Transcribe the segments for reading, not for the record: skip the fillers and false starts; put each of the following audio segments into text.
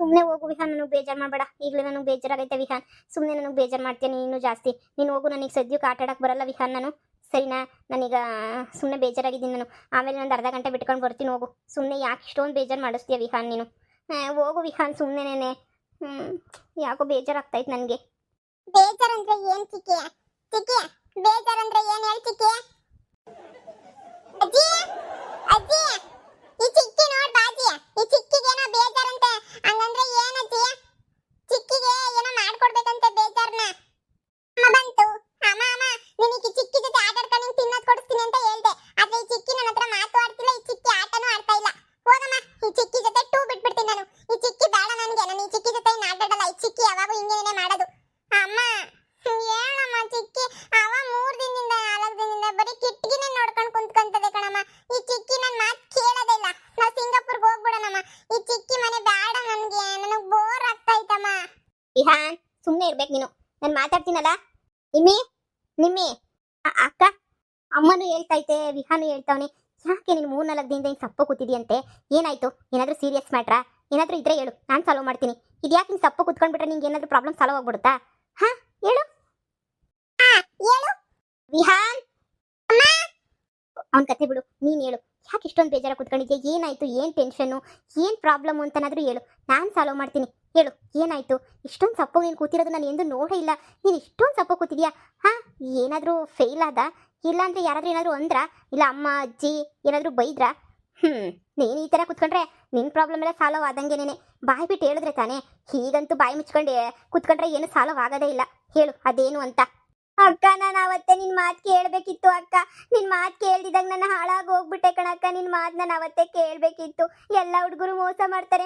ಸುಮ್ಮನೆ ಹೋಗು ವಿಹಾನ್, ನನಗೆ ಬೇಜಾರು ಮಾಡಬೇಡ. ಈಗಲೇ ನನಗೆ ಬೇಜಾರಾಗೈತೆ ವಿಹಾನ್. ಸುಮ್ಮನೆ ನನಗೆ ಬೇಜಾರು ಮಾಡ್ತೀನಿ ನೀನು ಜಾಸ್ತಿ. ನೀನು ಹೋಗು, ನನಗೆ ಸದ್ಯಕ್ಕೆ ಆಟ ಆಡಕ್ಕೆ ಬರಲ್ಲ ವಿಹಾನ್ ನಾನು. ಸರಿನಾ? ನಾನೀಗ ಸುಮ್ಮನೆ ಬೇಜಾರಾಗಿದ್ದೀನಿ ನಾನು. ಆಮೇಲೆ ಒಂದು ಅರ್ಧ ಗಂಟೆ ಬಿಟ್ಕೊಂಡು ಬರ್ತೀನಿ ಹೋಗು. ಸುಮ್ಮನೆ ಯಾಕೆ ಇಷ್ಟೊಂದು ಬೇಜಾರು ಮಾಡಿಸ್ತೀಯ ವಿಹಾನ್ ನೀನು? ಹೋಗು ವಿಹಾನ್ ಸುಮ್ಮನೆನೇ. ಯಾಕೋ ಬೇಜಾರಾಗ್ತೈತೆ ನನಗೆ. ಬೇಜಾರಂದ್ರೆ ಏನ್ ಚಿಕ್ಕಿ? ಚಿಕ್ಕಿ, ಬೇಜಾರಂದ್ರೆ ಏನ್ ಹೇಳಿ ಚಿಕ್ಕಿ? ಅಜ್ಜಿ, ಅಜ್ಜಿ, ಈ ಚಿಕ್ಕಿ ನೋಡ್ ಬಾಜಿ, ಈ ಚಿಕ್ಕಿಗೇನೋ ಬೇಜಾರಂತೆ. ಹಂಗಂದ್ರೆ ಏನಜ್ಜಿ? ಚಿಕ್ಕಿಗೆ ಏನೋ ಮಾಡ್ಕೊಡ್ಬೇಕಂತೆ ಬೇಜಾರ್ನ. ಅಮ್ಮ ಬಂತು. ಅಮ್ಮ ಅಮ್ಮ, ನಿನಗೆ ಈ ಚಿಕ್ಕಿ ಜೊತೆ ಆಟ ಆಡ್ಕೊಂಡು ನೀನು ತಿನ್ನೋದು ಕೊಡಿಸ್ತೀನಿ ಅಂತ ಹೇಳ್ದೆ. ಆದ್ರೆ ಈ ಚಿಕ್ಕಿ ನನ್ನ ಹತ್ರ ಮಾತು ಆಡ್ತಿಲ್ಲ, ಈ ಚಿಕ್ಕಿ ಆಟನೂ ಆಡ್ತಾ ಇಲ್ಲ. ಹೋಗಮ್ಮ, ಈ ಚಿಕ್ಕಿ ಜೊತೆ ಟೂ ಬಿಟ್ಬಿಡ್ತೀನಿ ನಾನು. ಈ ಚಿಕ್ಕಿ ಬೇಡ ನನಗೆ. ನಾನು ಈ ಚಿಕ್ಕಿ ಜೊತೆ ಇನ್ನು ಆಟ ಆಡಲ್ಲ. ಈ ಚಿಕ್ಕಿ ಯಾವಾಗೂ ಹಿಂಗೇನೆ ಮಾಡೋದು. ಅಮ್ಮ ಹೇಳಮ್ಮ, ಚಿಕ್ಕಿ ಅವ 3 ದಿನದಿಂದ 4 ದಿನದಿಂದ ಬರೀ ಕಿಟಕಿನೇ ನೋಡ್ಕೊಂಡು ಕುಂತ್ಕೊಂತದೆ ಕಣಮ್ಮ. ಈ ಚಿಕ್ಕಿ ನನ್ನ ಮಾತು ಕೇಳೋದೇ ಇಲ್ಲ. ನಾವು ಸಿಂಗಾಪುರ್ಗೆ ಹೋಗ್ಬಿಡೋಣಮ್ಮ. ಈ ಚಿಕ್ಕಿ ಮನೆ ಬೇಡ ನನಗೆ. ನನಗೆ ಬೋರ್ ಆಗ್ತಾ ಐತಮ್ಮ. ವಿಹಾನ್ ಸುಮ್ಮನೆ ಇರ್ಬೇಕು ನೀನು. ನಾನು ಮಾತಾಡ್ತೀನಲ್ಲ. ನಿಮ್ಮಿ ನಿಮ್ಮಿ ಅಕ್ಕ, ಅಮ್ಮನೂ ಹೇಳ್ತೈತೆ ವಿಹಾನು ಹೇಳ್ತಾವನೆ. ಯಾಕೆ ನೀನು 3-4 ದಿನದಿಂದ ಹಿಂಗೆ ಸಪ್ಪು ಕೂತಿದ್ಯಂತೆ? ಏನಾಯ್ತು? ಏನಾದರೂ ಸೀರಿಯಸ್ ಮ್ಯಾಟ್ರಾ? ಏನಾದರೂ ಇದ್ರೆ ಹೇಳು, ನಾನು ಸಾಲ್ವ್ ಮಾಡ್ತೀನಿ. ಇದು ಯಾಕೆ ನೀನು ಸಪ್ಪು ಕೂತ್ಕೊಂಡ್ಬಿಟ್ರೆ ನಿಂಗೆ ಏನಾದರೂ ಪ್ರಾಬ್ಲಮ್ ಸಾಲ್ವ್ ಆಗ್ಬಿಡುತ್ತಾ? ಹಾಂ ಹೇಳು ಹೇಳು ವಿಹಾನ್. ಅವನ ಕತೆ ಬಿಡು, ನೀನು ಹೇಳು. ಯಾಕೆ ಇಷ್ಟೊಂದು ಬೇಜಾರ ಕೂತ್ಕೊಂಡಿದ್ಯಾ? ಏನಾಯ್ತು? ಏನು ಟೆನ್ಷನ್ನು? ಏನು ಪ್ರಾಬ್ಲಮ್ಮು ಅಂತನಾದರೂ ಹೇಳು, ನಾನು ಸಾಲ್ವ್ ಮಾಡ್ತೀನಿ. ಹೇಳು ಏನಾಯ್ತು? ಇಷ್ಟೊಂದು ಸಪ್ಪು ನೀನು ಕೂತಿರೋದು ನಾನು ಎಂದು ನೋಡೇ ಇಲ್ಲ. ನೀನು ಇಷ್ಟೊಂದು ಸಪ್ಪು ಕೂತಿದ್ಯಾ? ಹಾಂ, ಏನಾದರೂ ಫೇಲ್ ಆದ? ಇಲ್ಲ ಅಂದರೆ ಯಾರಾದರೂ ಏನಾದರೂ ಅಂದ್ರಾ? ಇಲ್ಲ ಅಮ್ಮ ಅಜ್ಜಿ ಏನಾದರೂ ಬೈದ್ರಾ? ನೀನು ಈ ಥರ ಕೂತ್ಕೊಂಡ್ರೆ ನಿನ್ನ ಪ್ರಾಬ್ಲಮ್ ಎಲ್ಲ ಸಾಲ್ವ್ ಆದಂಗೆನೇನೆ. ಬಾಯಿ ಬಿಟ್ಟು ಹೇಳಿದ್ರೆ ತಾನೇ. ಹೀಗಂತೂ ಬಾಯಿ ಮುಚ್ಕೊಂಡು ಕೂತ್ಕೊಂಡ್ರೆ ಏನು ಸಾಲ್ವ್ ಆಗೋದೇ ಇಲ್ಲ. ಹೇಳು ಅದೇನು ಅಂತ. ಅಕ್ಕ, ನಾನು ಅವತ್ತೇ ನಿನ್ನ ಮಾತು ಕೇಳಬೇಕಿತ್ತು ಅಕ್ಕ. ನಿನ್ನ ಮಾತು ಕೇಳ್ದಿದ್ದಾಗ ನಾನು ಹಾಳಾಗಿ ಹೋಗ್ಬಿಟ್ಟೆ ಕಣಕ್ಕ. ನಿನ್ನ ಮಾತು ನಾನು ಅವತ್ತೇ ಕೇಳಬೇಕಿತ್ತು. ಎಲ್ಲ ಹುಡುಗರು ಮೋಸ ಮಾಡ್ತಾರೆ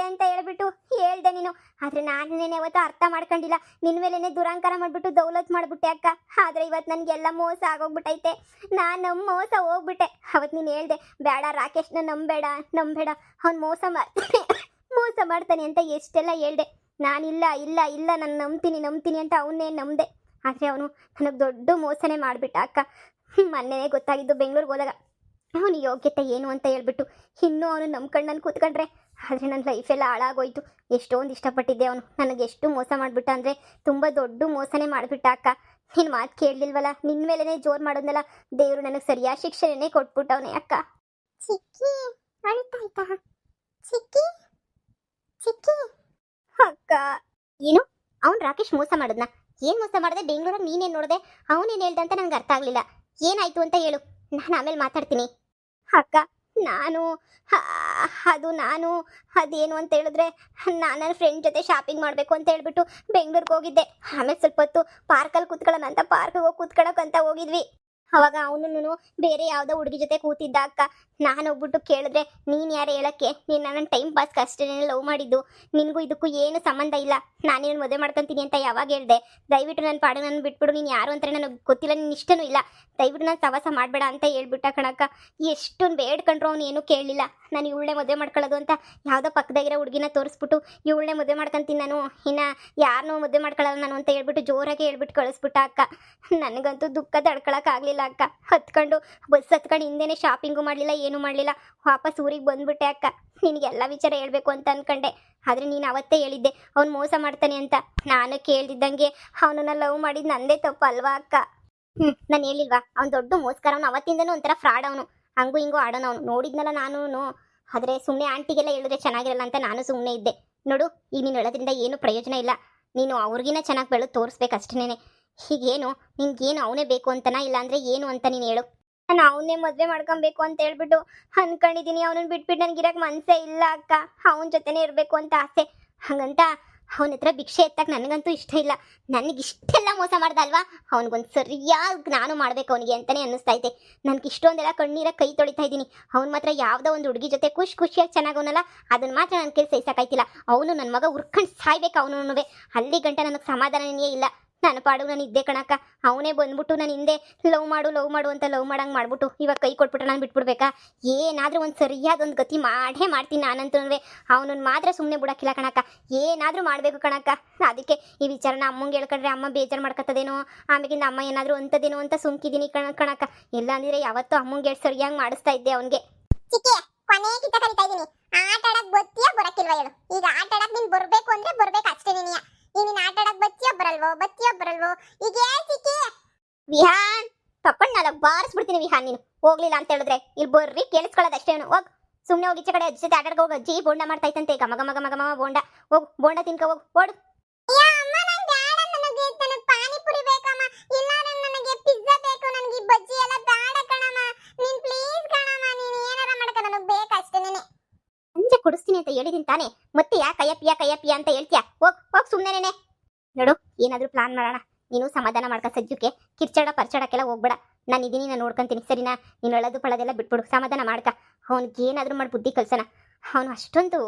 ಅಂತ ಹೇಳ್ಬಿಟ್ಟು ಹೇಳ್ದೆ ನೀನು. ಆದರೆ ನಾನೇನೇ ಅವತ್ತು ಅರ್ಥ ಮಾಡ್ಕೊಂಡಿಲ್ಲ. ನಿನ್ನ ಮೇಲೇ ದುರಂಕಾರ ಮಾಡಿಬಿಟ್ಟು ದೌಲತ್ ಮಾಡಿಬಿಟ್ಟೆ ಅಕ್ಕ. ಆದರೆ ಇವತ್ತು ನನಗೆಲ್ಲ ಮೋಸ ಆಗೋಗ್ಬಿಟ್ಟೈತೆ. ನಾನು ಮೋಸ ಹೋಗ್ಬಿಟ್ಟೆ. ಅವತ್ತು ನೀನು ಹೇಳ್ದೆ ಬೇಡ ರಾಕೇಶ್ನ ನಂಬೇಡ, ಅವ್ನು ಮೋಸ ಮಾಡ್ತಾನೆ ಅಂತ ಎಷ್ಟೆಲ್ಲ ಹೇಳ್ದೆ. ನಾನಿಲ್ಲ ಇಲ್ಲ ಇಲ್ಲ ನಾನು ನಂಬ್ತೀನಿ ಅಂತ ಅವನ್ನೇ ನಂಬಿದೆ. ಆದರೆ ಅವನು ನನಗೆ ದೊಡ್ಡ ಮೋಸನೇ ಮಾಡಿಬಿಟ್ಟ ಅಕ್ಕ. ಮೊನ್ನೆನೇ ಗೊತ್ತಾಗಿದ್ದು ಬೆಂಗಳೂರಿಗೆ ಹೋದಾಗ ಅವನ ಯೋಗ್ಯತೆ ಏನು ಅಂತ ಹೇಳ್ಬಿಟ್ಟು. ಇನ್ನೂ ಅವನು ನಂಬ್ಕೊಂಡು ನಾನು ಕೂತ್ಕೊಂಡ್ರೆ. ಆದರೆ ನನ್ನ ಲೈಫೆಲ್ಲ ಹಾಳಾಗೋಯ್ತು. ಎಷ್ಟೊಂದು ಇಷ್ಟಪಟ್ಟಿದ್ದೆ. ಅವನು ನನಗೆ ಎಷ್ಟು ಮೋಸ ಮಾಡಿಬಿಟ್ಟ ಅಂದರೆ ತುಂಬ ದೊಡ್ಡ ಮೋಸನೇ ಮಾಡಿಬಿಟ್ಟ ಅಕ್ಕ. ನಿನ್ನ ಮಾತು ಕೇಳಲಿಲ್ವಲ್ಲ, ನಿನ್ನ ಮೇಲೇ ಜೋರು ಮಾಡೋದಲ್ಲ. ದೇವರು ನನಗೆ ಸರಿಯಾದ ಶಿಕ್ಷೆನೇ ಕೊಟ್ಬಿಟ್ಟವನೇ ಅಕ್ಕ. ಚಿಕ್ಕಿ ಅಳ್ತಾಯ್ತಾ? ಚಿಕ್ಕಿ ಚಿಕ್ಕಿ ಅಕ್ಕ ಏನು? ಅವ್ನು ರಾಕೇಶ್ ಮೋಸ ಮಾಡಿದ್ನ? ಏನು ಮೋಸ ಮಾಡಿದೆ? ಬೆಂಗಳೂರಾಗ ನೀನೇನು ನೋಡಿದೆ? ಅವನೇನು ಹೇಳ್ದೆ ಅಂತ ನನಗೆ ಅರ್ಥ ಆಗಲಿಲ್ಲ. ಏನಾಯಿತು ಅಂತ ಹೇಳು, ನಾನು ಆಮೇಲೆ ಮಾತಾಡ್ತೀನಿ. ಅಕ್ಕ ಅದೇನು ಅಂತ ಹೇಳಿದ್ರೆ, ನಾನು ನನ್ನ ಫ್ರೆಂಡ್ ಜೊತೆ ಶಾಪಿಂಗ್ ಮಾಡಬೇಕು ಅಂತ ಹೇಳ್ಬಿಟ್ಟು ಬೆಂಗಳೂರಿಗೆ ಹೋಗಿದ್ದೆ. ಆಮೇಲೆ ಸ್ವಲ್ಪ ಹೊತ್ತು ಪಾರ್ಕಲ್ಲಿ ಕೂತ್ಕೊಳ್ಳೋಣ ಅಂತ ಪಾರ್ಕಿಗೆ ಹೋಗಿ ಕೂತ್ಕೊಳ್ಳೋಕ್ಕಂತ ಹೋಗಿದ್ವಿ. ಅವಾಗ ಅವನು ಬೇರೆ ಯಾವುದೋ ಹುಡುಗಿ ಜೊತೆ ಕೂತಿದ್ದ ಅಕ್ಕ. ನಾನು ಹೋಗ್ಬಿಟ್ಟು ಕೇಳಿದ್ರೆ, ನೀನು ಯಾರು ಹೇಳೋಕ್ಕೆ? ನೀನು ನನ್ನ ಟೈಮ್ ಪಾಸ್ಗೆ ಅಷ್ಟೇ ಲವ್ ಮಾಡಿದ್ದು, ನಿನಗೂ ಇದಕ್ಕೂ ಏನು ಸಂಬಂಧ ಇಲ್ಲ, ನಾನೇನು ಮದುವೆ ಮಾಡ್ಕೊತೀನಿ ಅಂತ ಯಾವಾಗ ಹೇಳಿದೆ? ದಯವಿಟ್ಟು ನನ್ನ ಪಾಡು ನನ್ನ ಬಿಟ್ಬಿಡು, ನೀನು ಯಾರು ಅಂತಾರೆ ನನಗೆ ಗೊತ್ತಿಲ್ಲ, ನಿನ್ನ ಇಷ್ಟನೂ ಇಲ್ಲ, ದಯವಿಟ್ಟು ನಾನು ಸವಾಸ ಮಾಡಬೇಡ ಅಂತ ಹೇಳ್ಬಿಟ್ಟ ಕಣಕ್ಕ. ಎಷ್ಟೊಂದು ಬೇಡ್ಕೊಂಡ್ರು ಅವನು ಏನೂ ಕೇಳಲಿಲ್ಲ. ನಾನು ಇವಳನ್ನೇ ಮದುವೆ ಮಾಡ್ಕೊಳ್ಳೋದು ಅಂತ ಯಾವುದೋ ಪಕ್ಕದಾಗಿರೋ ಹುಡುಗಿನ ತೋರಿಸ್ಬಿಟ್ಟು ಇವಳನ್ನೇ ಮದುವೆ ಮಾಡ್ಕೊತೀನಿ ನಾನು, ಇನ್ನು ಯಾರನ್ನೂ ಮದುವೆ ಮಾಡ್ಕೊಳ್ಳಲ್ಲ ನಾನು ಅಂತ ಹೇಳ್ಬಿಟ್ಟು ಜೋರಾಗಿ ಹೇಳ್ಬಿಟ್ಟು ಕಳಿಸ್ಬಿಟ್ಟ ಅಕ್ಕ. ನನಗಂತೂ ದುಃಖ ತಡ್ಕೊಳಕ್ಕಾಗಲಿಲ್ಲ ಅಕ್ಕ. ಬಸ್ ಹತ್ಕೊಂಡು ಹಿಂದೆನೇ ಶಾಪಿಂಗು ಮಾಡಲಿಲ್ಲ, ಏನೂ ಮಾಡಲಿಲ್ಲ, ವಾಪಸ್ ಊರಿಗೆ ಬಂದುಬಿಟ್ಟೆ ಅಕ್ಕ. ನಿನಗೆಲ್ಲ ವಿಚಾರ ಹೇಳಬೇಕು ಅಂತ ಅಂದ್ಕೊಂಡೆ. ಆದರೆ ನೀನು ಅವತ್ತೇ ಹೇಳಿದ್ದೆ ಅವ್ನು ಮೋಸ ಮಾಡ್ತಾನೆ ಅಂತ. ನಾನು ಕೇಳ್ದಿದ್ದಂಗೆ ಅವನನ್ನ ಲವ್ ಮಾಡಿದ್ದು ನಂದೇ ತಪ್ಪು ಅಲ್ವಾ ಅಕ್ಕ? ನಾನು ಹೇಳಿಲ್ವಾ ಅವ್ನು ದೊಡ್ಡ ಮೋಸ್ಕರ? ಅವನು ಅವತ್ತಿಂದನೂ ಒಂಥರ ಫ್ರಾಡ್. ಅವನು ಹಂಗೂ ಹಿಂಗೂ ಆಡೋನು. ಅವನು ನೋಡಿದ್ನಲ್ಲ ನಾನು. ಆದರೆ ಸುಮ್ಮನೆ ಆಂಟಿಗೆಲ್ಲ ಹೇಳಿದ್ರೆ ಚೆನ್ನಾಗಿರಲ್ಲ ಅಂತ ನಾನು ಸುಮ್ಮನೆ ಇದ್ದೆ. ನೋಡು, ಈಗ ನೀನು ಹೇಳೋದ್ರಿಂದ ಏನು ಪ್ರಯೋಜನ ಇಲ್ಲ. ನೀನು ಅವ್ರಿಗಿನ ಚೆನ್ನಾಗಿ ಬೆಳೆದು ತೋರಿಸ್ಬೇಕು ಅಷ್ಟೇನೆ. ಹೀಗೇನು ನಿನ್ಗೇನು ಅವನೇ ಬೇಕು ಅಂತನಾ, ಇಲ್ಲ ಅಂದರೆ ಏನು ಅಂತ ನೀನು ಹೇಳು. ನಾನು ಅವನ್ನೇ ಮದುವೆ ಮಾಡ್ಕೊಬೇಕು ಅಂತ ಹೇಳ್ಬಿಟ್ಟು ಅನ್ಕೊಂಡಿದ್ದೀನಿ. ಅವನನ್ನ ಬಿಟ್ಬಿಟ್ಟು ನನಗಿರಕ್ಕೆ ಮನಸ್ಸೇ ಇಲ್ಲ ಅಕ್ಕ. ಅವನ ಜೊತೆನೇ ಇರಬೇಕು ಅಂತ ಆಸೆ. ಹಾಗಂತ ಅವನ ಹತ್ರ ಭಿಕ್ಷೆ ಎತ್ತಕ್ಕೆ ನನಗಂತೂ ಇಷ್ಟ ಇಲ್ಲ. ನನಗಿಷ್ಟೆಲ್ಲ ಮೋಸ ಮಾಡ್ದಲ್ವಾ, ಅವನಿಗೊಂದು ಸರಿಯಾಗಿ ನಾನು ಮಾಡ್ಬೇಕು ಅವನಿಗೆ ಅಂತಲೇ ಅನ್ನಿಸ್ತೈತೆ. ನನಗೆ ಇಷ್ಟೊಂದೆಲ್ಲ ಕಣ್ಣೀರ ಕೈ ತೊಳಿತಾ ಇದ್ದೀನಿ. ಅವ್ನು ಮಾತ್ರ ಯಾವುದೋ ಒಂದು ಹುಡುಗಿ ಜೊತೆ ಖುಷಿಯಾಗಿ ಚೆನ್ನಾಗವನಲ್ಲ, ಅದನ್ನು ಮಾತ್ರ ನನ್ನ ಕೈ ಸಹಿಸಕ್ಕಾಯ್ತಿಲ್ಲ. ಅವನು ನನ್ನ ಮಗ ಉರ್ಕೊಂಡು ಸಾಯ್ಬೇಕು. ಅವನು ಅಲ್ಲಿ ಗಂಟ ನನಗೆ ಸಮಾಧಾನನೇ ಇಲ್ಲ. ನನ್ನ ಪಾಡು ನಾನು ಇದ್ದೆ ಕಣಕ್ಕ. ಅವನೇ ಬಂದ್ಬಿಟ್ಟು ನಾನು ಹಿಂದೆ ಲವ್ ಮಾಡು ಅಂತ ಲವ್ ಮಾಡಂಗೆ ಮಾಡ್ಬಿಟ್ಟು ಇವಾಗ ಕೈ ಕೊಟ್ಬಿಟ್ಟು ನಾನು ಬಿಟ್ಬಿಡ್ಬೇಕಾ? ಏನಾದರೂ ಒಂದು ಸರಿಯಾದ ಒಂದು ಗತಿ ಮಾಡ್ತೀನಿ ನಾನಂತೂ. ಅವನನ್ನು ಮಾತ್ರ ಸುಮ್ಮನೆ ಬಿಡೋಕ್ಕಿಲ್ಲ ಕಣಕ್ಕ. ಏನಾದರೂ ಮಾಡಬೇಕು ಕಣಕ್ಕ. ಅದಕ್ಕೆ ಈ ವಿಚಾರನ ಅಮ್ಮಂಗೆ ಹೇಳ್ಕೊಂಡ್ರೆ ಅಮ್ಮ ಬೇಜಾರು ಮಾಡ್ಕೊತದೇನೋ, ಆಮೇಲಿಂದ ಅಮ್ಮ ಏನಾದರೂ ಅಂತದೇನೋ ಅಂತ ಸುಮ್ಕಿದ್ದೀನಿ ಕಣಕ್ಕ. ಎಲ್ಲ ಅಂದರೆ ಯಾವತ್ತೂ ಅಮ್ಮಂಗೆ ಸರಿಯಾಗಿ ಮಾಡಿಸ್ತಾ ಇದ್ದೆ ಅವನಿಗೆ. ಚಿಕ್ಕಿ ಕೊನೆ ಕಿತ್ತ ಕರಿತಾ ಇದ್ದೀನಿ. ಆಟ ಆಡಕ್ಕೆ ಗೊತ್ತಿಯಾ ಬರಕ್ಕೆ ಬೇಕಿಲ್ವಾ ಹೇಳು? ಈಗ ಆಟ ಆಡಕ್ ನೀನ್ ಬರ್ಬೇಕು ಅಂದ್ರೆ ಬರ್ಬೇಕು ಅಷ್ಟೇ ನೀನಿಯ. ಈಗ ನೀನ್ ಆಟ ಆಡಕ್ ಬತ್ತಿಯೋ ಬರಲ್ವೋ ಈಗ ಹೇಳ್ ಚಿಕ್ಕಿ. ವಿಹಾನ್ ತಕೊಂಡ್ ನಾಲ್ಕು ಬಾರಿಸ್ಬಿಡ್ತೀನಿ ವಿಹಾನ್. ನೀನು ಹೋಗ್ಲಿಲ್ಲ ಅಂತ ಹೇಳಿದ್ರೆ ಇಲ್ಲಿ ಬರ್ರಿ ಕೇಳಿಸ್ಕೊಳ್ಳೋದಷ್ಟೇ. ಹೋಗ್ ಸುಮ್ನೆ ಹೋಗಿ ಈಚೆ ಕಡೆ ಅಜ್ಜಿ ಜೊತೆ ಆಟಾಡ್ಕೊ ಹೋಗಿ. ಅಜ್ಜಿ ಬೋಂಡ ಮಾಡ್ತಾ ಇತ್ತಂತೆ, ಗಮ ಗಮ ಗಮ ಗಮ ಬೋಂಡ. ಹೋಗು ಬೋಂಡ ತಿನ್ಕೊ ಹೋಗು, ಓಡು. ಯಾ ಅಮ್ಮ ನಂಗೆ ಬೇಡ, ನನಗೆ ಪಾನಿಪುರಿ ಬೇಕಮ್ಮ. ಇಲ್ಲ ನನಗೆ ಪಿಜ್ಜಾ ಬೇಕು, ನನಗೆ ಈ ಬಜ್ಜಿ ಎಲ್ಲ ಬೇಡ ಕಣಮ್ಮ. ನೀನ್ ಪ್ಲೀಸ್ ಕಣಮ್ಮ, ನೀನ್ ಏನಾರ ಮಾಡ್ಕ, ನನಗೆ ಬೇಕಷ್ಟೇ ನೀನೆ. ಸಂಜೆ ಕೊಡಿಸ್ತೀನಿ ಅಂತ ಹೇಳಿದೀನಿ ತಾನೆ, ಮತ್ತೆ ಯಾಕೆ ಕಯ್ಯಪ್ಪಿಯ ಅಂತ ಹೇಳ್ತೀಯ? ಹೋಗ್ ಸುಮ್ಮನೆ ನೋಡು. ಏನಾದ್ರೂ ಪ್ಲಾನ್ ಮಾಡೋಣ. ನೀನು ಸಮಾಧಾನ ಮಾಡ್ಕ ಸಜ್ಜುಕ್ಕೆ ಪರ್ಚಾಡಕ್ಕೆಲ್ಲ ಹೋಗ್ಬೇಡ. ನಾನು ಇದೀನಿ, ನಾನು ನೋಡ್ಕೊಂತೀನಿ ಸರಿನಾ? ನೀನು ಅಳೋದು ಪಳದೆಲ್ಲ ಬಿಟ್ಬಿಡು, ಸಮಾಧಾನ ಮಾಡ್ಕ. ಅವ್ನಿಗೆ ಏನಾದ್ರೂ ಮಾಡಿ ಬುದ್ಧಿ ಕಲ್ಸೋಣ. ಅವನು ಅಷ್ಟೊಂದು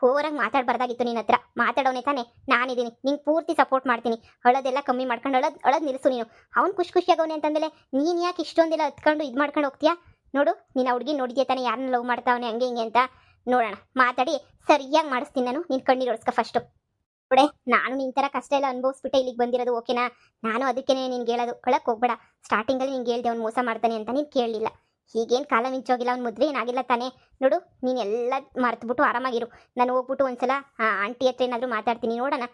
ಓವರಾಗಿ ಮಾತಾಡಬಾರ್ದಾಗಿತ್ತು ನಿನ್ನ ಹತ್ರ. ಮಾತಾಡೋನೆ ತಾನೆ, ನಾನಿದ್ದೀನಿ, ನಿಂಗೆ ಪೂರ್ತಿ ಸಪೋರ್ಟ್ ಮಾಡ್ತೀನಿ. ಅಳೋದೆಲ್ಲ ಕಮ್ಮಿ ಮಾಡ್ಕೊಂಡು ಅಳೋದು ನಿಲ್ಲಿಸು ನೀನು. ಅವ್ನು ಖುಷಿಯಾಗವನೆ ಅಂತಂದಮೇಲೆ ನೀನು ಯಾಕೆ ಇಷ್ಟೊಂದೆಲ್ಲ ಹತ್ಕೊಂಡು ಇದು ಮಾಡ್ಕೊಂಡು ಹೋಗ್ತೀಯಾ? ನೋಡು, ನೀನು ಹುಡುಗಿ ನೋಡಿದ್ಯಾ ತಾನೆ, ಯಾರನ್ನ ಲವ್ ಮಾಡ್ತಾವನೆ ಹಂಗೆ ಹಿಂಗೆ ಅಂತ. ನೋಡೋಣ, ಮಾತಾಡಿ ಸರಿಯಾಗಿ ಮಾಡಿಸ್ತೀನಿ ನಾನು. ನೀನು ಕಣ್ಣೀರು ಒರೆಸ್ಕೊ ಫಸ್ಟು. ನೋಡೆ, ನಾನು ನಿನ್ನ ಥರ ಕಷ್ಟ ಎಲ್ಲ ಅನುಭವಿಸ್ಬಿಟ್ಟೆ ಇಲ್ಲಿಗೆ ಬಂದಿರೋದು, ಓಕೆನಾ? ನಾನು ಅದಕ್ಕೇನೆ ನಿನ್ಗೆ ಹೇಳೋದು, ಒಳಕ್ಕೆ ಹೋಗ್ಬೇಡ. ಸ್ಟಾರ್ಟಿಂಗಲ್ಲಿ ನಿನ್ಗೆ ಹೇಳ್ದೆ ಅವ್ನು ಮೋಸ ಮಾಡ್ತಾನೆ ಅಂತ, ನೀನು ಕೇಳಲಿಲ್ಲ. ಹೀಗೇನು ಕಾಲ ಮಿಂಚೋಗಿಲ್ಲ, ಅವ್ನು ಮದುವೆ ಏನಾಗಿಲ್ಲ ತಾನೇ. ನೋಡು, ನೀನು ಎಲ್ಲ ಮರೆತುಬಿಟ್ಟು ಆರಾಮಾಗಿರು. ನಾನು ಹೋಗ್ಬಿಟ್ಟು ಒಂದ್ಸಲ ಆಂಟಿ ಹತ್ರ ಏನಾದರೂ ಮಾತಾಡ್ತೀನಿ, ನೋಡೋಣ.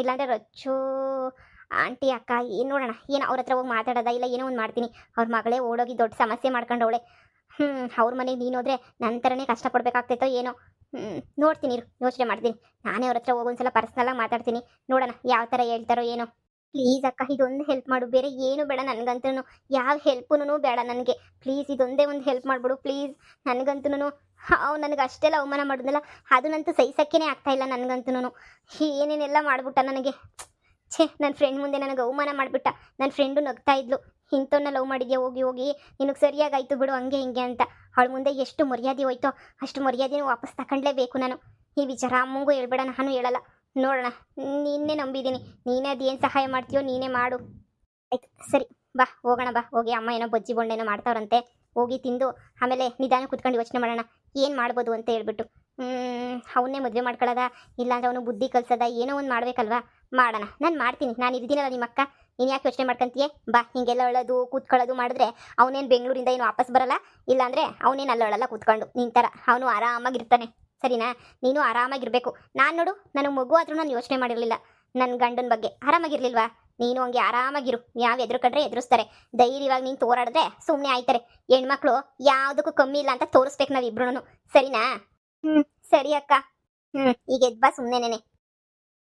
ಇಲ್ಲಾಂದರೆ ರಚ್ಚು ಆಂಟಿ ಅಕ್ಕ ಏನು ನೋಡೋಣ, ಏನು ಅವ್ರ ಹತ್ರ ಹೋಗಿ ಮಾತಾಡೋದ, ಇಲ್ಲ ಏನೋ ಒಂದು ಮಾಡ್ತೀನಿ. ಅವ್ರ ಮಗಳೇ ಓಡೋಗಿ ದೊಡ್ಡ ಸಮಸ್ಯೆ ಮಾಡ್ಕೊಂಡವಳೆ. ಅವ್ರ ಮನೆಗೆ ನೀನು ಹೋದ್ರೆ ನನ್ನ ಥರನೇ ಕಷ್ಟಪಡ್ಬೇಕಾಗ್ತೈತೋ ಏನೋ. ನೋಡ್ತೀನಿ ಇರು, ಯೋಚನೆ ಮಾಡ್ತೀನಿ. ನಾನೇ ಅವ್ರ ಹತ್ರ ಹೋಗೊಂದ್ಸಲ ಪರ್ಸ್ನಲಾಗಿ ಮಾತಾಡ್ತೀನಿ, ನೋಡೋಣ ಯಾವ ಥರ ಹೇಳ್ತಾರೋ ಏನೋ. ಪ್ಲೀಸ್ ಅಕ್ಕ, ಇದೊಂದು ಹೆಲ್ಪ್ ಮಾಡು, ಬೇರೆ ಏನು ಬೇಡ ನನಗಂತೂ. ಯಾವ ಹೆಲ್ಪೂ ಬೇಡ ನನಗೆ. ಪ್ಲೀಸ್ ಇದೊಂದೇ ಒಂದು ಹೆಲ್ಪ್ ಮಾಡಿಬಿಡು ಪ್ಲೀಸ್. ನನಗಂತೂ ನನಗೆ ಅಷ್ಟೆಲ್ಲ ಅವಮಾನ ಮಾಡಿದ್ನಲ್ಲ, ಅದನ್ನಂತೂ ಸಹಿಸಕ್ಕೇ ಆಗ್ತಾಯಿಲ್ಲ ನನಗಂತೂ. ಏನೇನೆಲ್ಲ ಮಾಡಿಬಿಟ್ಟ ನನಗೆ. ಛೇ, ನನ್ನ ಫ್ರೆಂಡ್ ಮುಂದೆ ನನಗೆ ಅವಮಾನ ಮಾಡಿಬಿಟ್ಟ. ನನ್ನ ಫ್ರೆಂಡು ನಗ್ತಾ ಇದ್ಲು, ಇಂಥವನ್ನ ಲವ್ ಮಾಡಿದ್ಯಾ, ಹೋಗಿ ನಿನಗೆ ಸರಿಯಾಗಾಯ್ತು ಬಿಡು ಹಂಗೆ ಹಿಂಗೆ ಅಂತ. ಅವಳ ಮುಂದೆ ಎಷ್ಟು ಮರ್ಯಾದೆ ಹೋಯ್ತೋ ಅಷ್ಟು ಮರ್ಯಾದೆನೂ ವಾಪಸ್ ತಗೊಂಡ್ಲೇಬೇಕು ನಾನು. ಈ ವಿಚಾರ ಅಮ್ಮಂಗೂ ಹೇಳ್ಬೇಡ, ನಾನು ಹೇಳಲ್ಲ. ನೋಡೋಣ, ನಿನ್ನೆ ನಂಬಿದ್ದೀನಿ, ನೀನೇ ಅದೇನು ಸಹಾಯ ಮಾಡ್ತೀಯೋ ನೀನೇ ಮಾಡು. ಆಯ್ತು ಸರಿ, ಬಾ ಹೋಗೋಣ. ಬಾ ಹೋಗಿ, ಅಮ್ಮ ಏನೋ ಬಜ್ಜಿ ಬೊಂಡೇನೋ ಮಾಡ್ತಾವ್ರಂತೆ, ಹೋಗಿ ತಿಂದು ಆಮೇಲೆ ನಿಧಾನ ಕೂತ್ಕೊಂಡು ಯೋಚನೆ ಮಾಡೋಣ ಏನು ಮಾಡ್ಬೋದು ಅಂತ ಹೇಳ್ಬಿಟ್ಟು. ಅವನ್ನೇ ಮದುವೆ ಮಾಡ್ಕೊಳ್ಳೋದ, ಇಲ್ಲಾಂದ್ರೆ ಅವನು ಬುದ್ಧಿ ಕಲ್ಸೋದ, ಏನೋ ಒಂದು ಮಾಡಬೇಕಲ್ವಾ? ಮಾಡೋಣ, ನಾನು ಮಾಡ್ತೀನಿ. ನಾನು ಇರ್ತೀನಲ್ಲ ನಿಮ್ಮ ಅಕ್ಕ, ನೀನು ಯಾಕೆ ಯೋಚನೆ ಮಾಡ್ಕೊಂತೀಯೇ? ಬಾ, ಹಿಂಗೆಲ್ಲ ಅಳೋದು ಕೂತ್ಕೊಳ್ಳೋದು ಮಾಡಿದ್ರೆ ಅವನೇನು ಬೆಂಗಳೂರಿಂದ ಏನು ವಾಪಸ್ ಬರಲ್ಲ. ಇಲ್ಲಾಂದರೆ ಅವನೇನು ಅಲ್ಲೊಳಲ್ಲ ಕೂತ್ಕೊಂಡು ನಿನ್ನ ಥರ. ಅವನು ಆರಾಮಾಗಿರ್ತಾನೆ, ಸರಿನಾ? ನೀನು ಆರಾಮಾಗಿರಬೇಕು. ನಾನು ನೋಡು, ನನಗೆ ಮಗು ಆದ್ರೂ ನಾನು ಯೋಚನೆ ಮಾಡಿರಲಿಲ್ಲ. ನನ್ನ ಗಂಡನ ಬಗ್ಗೆ ಆರಾಮಾಗಿರ್ಲಿಲ್ವಾ? ನೀನು ಹಂಗೆ ಆರಾಮಾಗಿರು. ಯಾವ ಎದುರುಕಂಡ್ರೆ ಎದುರಿಸ್ತಾರೆ. ಧೈರ್ಯವಾಗಿ ನೀನು ತೋರಾಡಿದ್ರೆ ಸುಮ್ಮನೆ ಆಯ್ತಾರೆ. ಹೆಣ್ಮಕ್ಳು ಯಾವುದಕ್ಕೂ ಕಮ್ಮಿ ಇಲ್ಲ ಅಂತ ತೋರಿಸ್ಬೇಕು ನಾವಿಬ್ರು, ಸರಿನಾ? ಸರಿ ಅಕ್ಕ. ಈಗ ಎದ್ಬಾ ಸುಮ್ಮನೆನೆ.